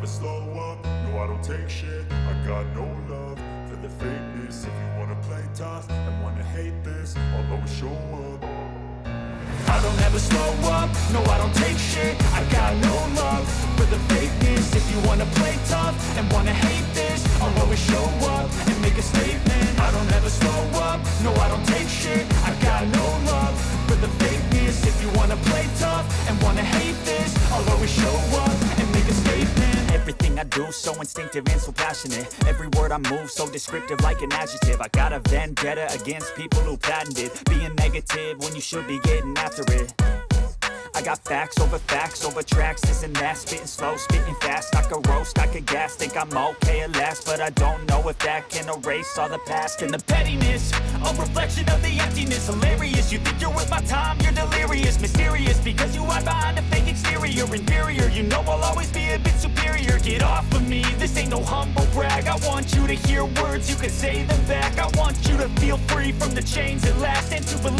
slow up, no I don't take shit. I got no love for the fakeness. If you wanna play tough and wanna hate this, I'll always show up. I don't ever slow up, no I don't take shit. I got no love for the fakeness. If you wanna play tough and wanna hate this, I'll always show up and make a statement. I don't ever slow up, no I don't take shit. I got no love for the fakeness. If you wanna play tough and wanna hate this, I'll always show up and make a statement. Everything I do so instinctive and so passionate. Every word I move so descriptive like an adjective. I got a vendetta against people who patented being negative when you should be getting after it. I got facts over tracks, this and that. Spitting slow, spitting fast. I could roast, I could gas. Think I'm okay at last, but I don't know if that can erase all the past. And the pettiness, a reflection of the emptiness. Hilarious, you think you're worth my time, you're delirious. Mysterious, because you hide behind a fake exterior. Inferior, you know I'll always be a bit superior. Get off of me, this ain't no humble brag. I want you to hear words, you can say them back. I want you to feel free from the chains at last, and to believe